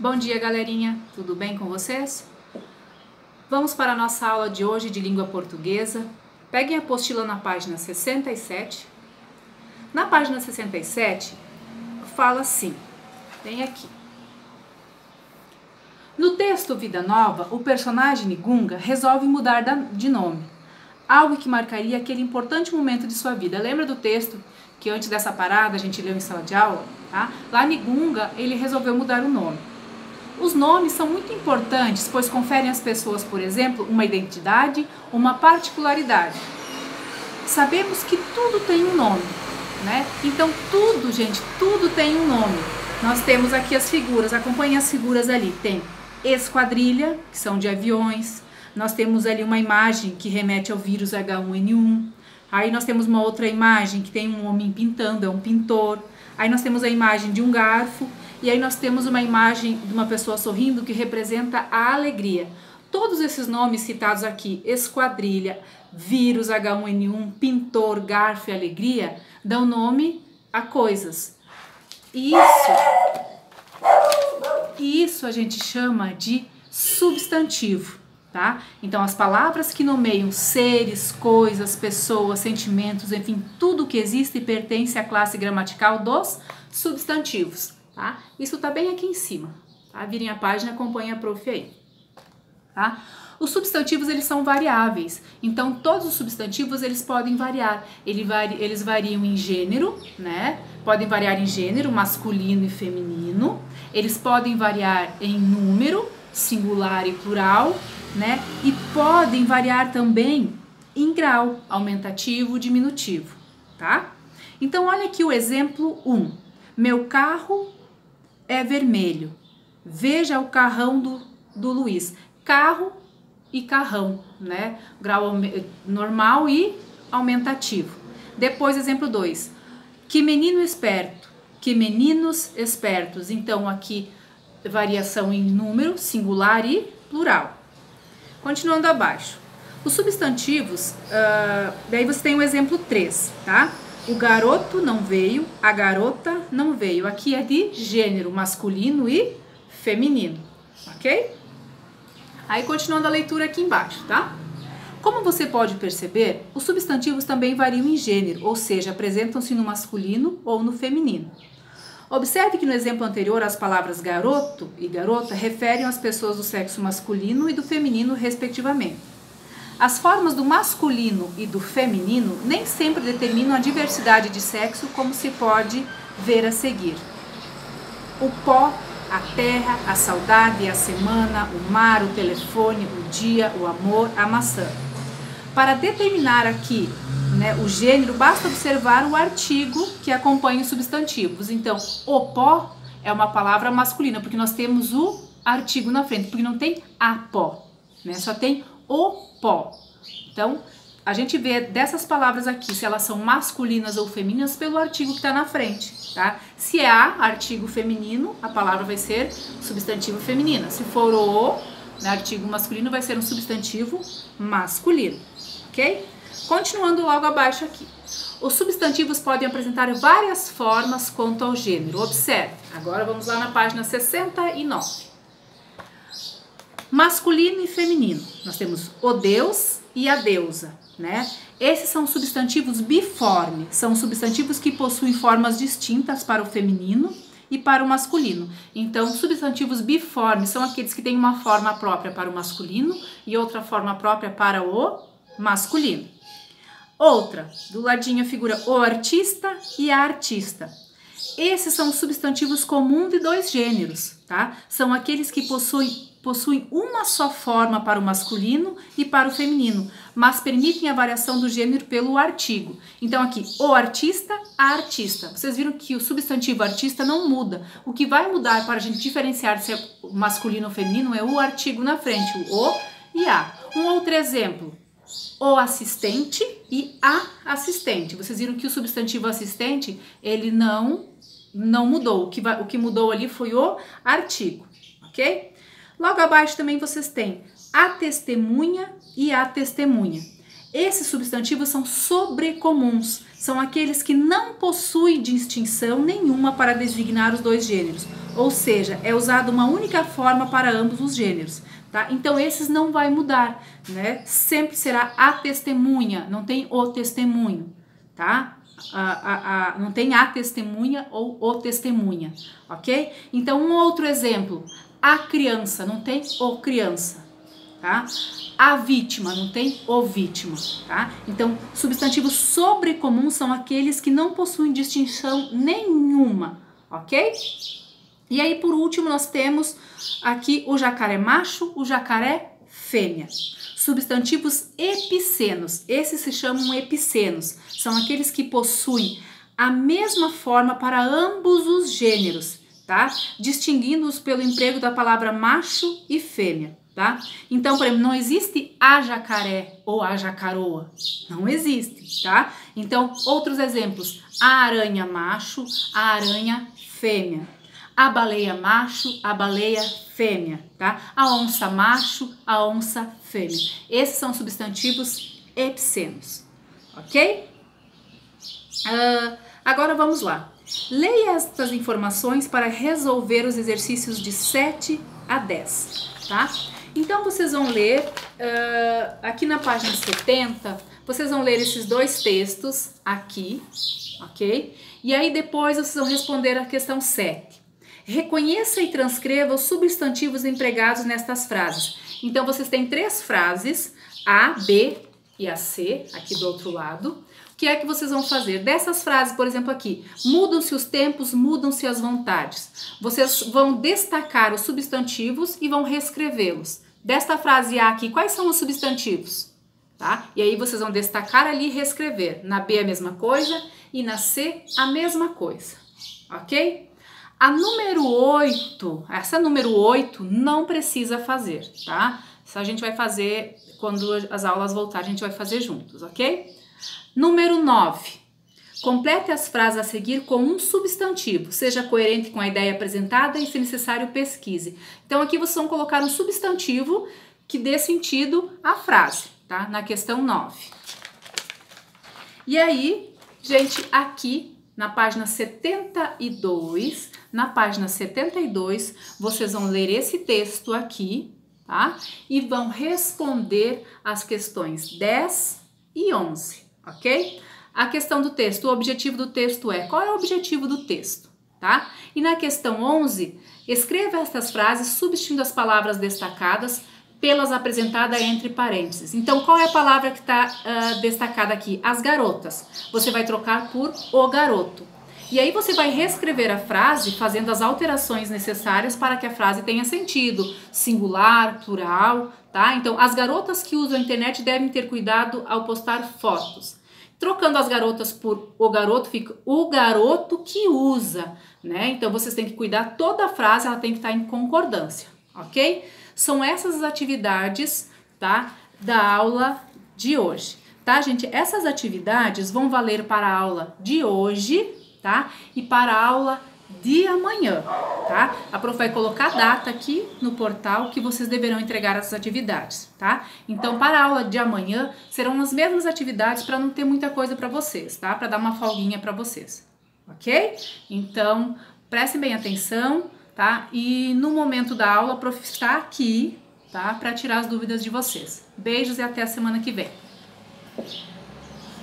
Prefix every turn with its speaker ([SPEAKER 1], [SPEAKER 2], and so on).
[SPEAKER 1] Bom dia, galerinha! Tudo bem com vocês? Vamos para a nossa aula de hoje de língua portuguesa. Peguem a apostila na página 67. Na página 67, fala assim, vem aqui. No texto Vida Nova, o personagem Gunga resolve mudar de nome, algo que marcaria aquele importante momento de sua vida. Lembra do texto que antes dessa parada a gente leu em sala de aula? Tá? Lá Gunga, ele resolveu mudar o nome. Os nomes são muito importantes, pois conferem às pessoas, por exemplo, uma identidade, uma particularidade. Sabemos que tudo tem um nome, né? Então tudo, gente, tudo tem um nome. Nós temos aqui as figuras, acompanhem as figuras ali. Tem esquadrilha, que são de aviões. Nós temos ali uma imagem que remete ao vírus H1N1. Aí nós temos uma outra imagem que tem um homem pintando, é um pintor. Aí nós temos a imagem de um garfo. E aí nós temos uma imagem de uma pessoa sorrindo que representa a alegria. Todos esses nomes citados aqui, esquadrilha, vírus H1N1, pintor, garfo e alegria, dão nome a coisas. E isso a gente chama de substantivo, tá? Então as palavras que nomeiam seres, coisas, pessoas, sentimentos, enfim, tudo que existe pertence à classe gramatical dos substantivos. Tá? Isso tá bem aqui em cima, tá? Virem a página, acompanhem a prof aí, tá? Os substantivos, eles são variáveis, então todos os substantivos, eles podem variar, eles variam em gênero, né? Podem variar em gênero, masculino e feminino, eles podem variar em número, singular e plural, né? E podem variar também em grau, aumentativo, diminutivo, tá? Então olha aqui o exemplo 1, meu carro é vermelho. Veja o carrão do Luiz. Carro e carrão, né? Grau normal e aumentativo. Depois, exemplo 2. Que menino esperto. Que meninos espertos. Então, aqui, variação em número, singular e plural. Continuando abaixo. Os substantivos, daí você tem o exemplo 3, tá? O garoto não veio, a garota não veio. Aqui é de gênero, masculino e feminino, ok? Aí continuando a leitura aqui embaixo, tá? Como você pode perceber, os substantivos também variam em gênero, ou seja, apresentam-se no masculino ou no feminino. Observe que no exemplo anterior as palavras garoto e garota referem às pessoas do sexo masculino e do feminino, respectivamente. As formas do masculino e do feminino nem sempre determinam a diversidade de sexo, como se pode ver a seguir. O pó, a terra, a saudade, a semana, o mar, o telefone, o dia, o amor, a maçã. Para determinar aqui, né, o gênero, basta observar o artigo que acompanha os substantivos. Então, o pó é uma palavra masculina, porque nós temos o artigo na frente, porque não tem a pó, né? Só tem o pó. Então, a gente vê dessas palavras aqui, se elas são masculinas ou femininas, pelo artigo que está na frente, tá? Se é artigo feminino, a palavra vai ser substantivo feminina. Se for né, artigo masculino, vai ser um substantivo masculino, ok? Continuando logo abaixo aqui. Os substantivos podem apresentar várias formas quanto ao gênero. Observe. Agora vamos lá na página 69. Masculino e feminino. Nós temos o Deus e a deusa, né? Esses são substantivos biformes, são substantivos que possuem formas distintas para o feminino e para o masculino. Então, substantivos biformes são aqueles que têm uma forma própria para o masculino e outra forma própria para o masculino. Outra, do ladinho figura o artista e a artista. Esses são os substantivos comuns de dois gêneros, tá? São aqueles que possuem uma só forma para o masculino e para o feminino, mas permitem a variação do gênero pelo artigo. Então aqui, o artista, a artista. Vocês viram que o substantivo artista não muda. O que vai mudar para a gente diferenciar se é masculino ou feminino é o artigo na frente, o e a. Um outro exemplo, o assistente e a assistente. Vocês viram que o substantivo assistente, ele não mudou. O que mudou ali foi o artigo, ok? Logo abaixo também vocês têm a testemunha e a testemunha. Esses substantivos são sobrecomuns, são aqueles que não possuem distinção nenhuma para designar os dois gêneros, ou seja, é usada uma única forma para ambos os gêneros, tá? Então esses não vai mudar, né? Sempre será a testemunha, não tem o testemunho, tá? Não tem a testemunha ou o testemunha, ok? Então um outro exemplo, a criança, não tem o criança, tá? A vítima, não tem o vítima, tá? Então, substantivos sobrecomuns são aqueles que não possuem distinção nenhuma, ok? E aí, por último, nós temos aqui o jacaré macho, o jacaré fêmea. Substantivos epicenos, esses se chamam epicenos, são aqueles que possuem a mesma forma para ambos os gêneros, tá? Distinguindo-os pelo emprego da palavra macho e fêmea. Tá? Então, por exemplo, não existe a jacaré ou a jacaroa, não existe, tá? Então, outros exemplos, a aranha macho, a aranha fêmea, a baleia macho, a baleia fêmea, tá? A onça macho, a onça fêmea. Esses são substantivos epicenos, ok? Agora vamos lá. Leia estas informações para resolver os exercícios de 7 a 10, tá? Então, vocês vão ler, aqui na página 70, vocês vão ler esses dois textos aqui, ok? E aí depois vocês vão responder a questão 7. Reconheça e transcreva os substantivos empregados nestas frases. Então, vocês têm 3 frases, A, B e a C, aqui do outro lado. O que é que vocês vão fazer? Dessas frases, por exemplo, aqui, mudam-se os tempos, mudam-se as vontades. Vocês vão destacar os substantivos e vão reescrevê-los. Desta frase A aqui, quais são os substantivos? Tá? E aí vocês vão destacar ali e reescrever. Na B a mesma coisa e na C a mesma coisa, ok? A número 8, essa número 8 não precisa fazer, tá? Isso a gente vai fazer quando as aulas voltarem, a gente vai fazer juntos, ok? Número 9. Complete as frases a seguir com um substantivo, seja coerente com a ideia apresentada e, se necessário, pesquise. Então, aqui vocês vão colocar um substantivo que dê sentido à frase, tá? Na questão 9. E aí, gente, aqui na página 72, vocês vão ler esse texto aqui, tá? E vão responder as questões 10 e 11, ok? A questão do texto, o objetivo do texto é, qual é o objetivo do texto, tá? E na questão 11, escreva estas frases substituindo as palavras destacadas pelas apresentadas entre parênteses. Então, qual é a palavra que está destacada aqui? As garotas. Você vai trocar por o garoto. E aí você vai reescrever a frase fazendo as alterações necessárias para que a frase tenha sentido, singular, plural, tá? Então, as garotas que usam a internet devem ter cuidado ao postar fotos. Trocando as garotas por o garoto, fica o garoto que usa, né? Então, vocês têm que cuidar, toda a frase ela tem que estar em concordância, ok? São essas as atividades, tá? Da aula de hoje, tá, gente? Essas atividades vão valer para a aula de hoje, tá? E para a aula de amanhã, tá? A prof vai colocar a data aqui no portal que vocês deverão entregar essas atividades, tá? Então, para a aula de amanhã, serão as mesmas atividades para não ter muita coisa para vocês, tá? Para dar uma folguinha para vocês, ok? Então, prestem bem atenção, tá? E no momento da aula, a prof está aqui, tá? Para tirar as dúvidas de vocês. Beijos e até a semana que vem.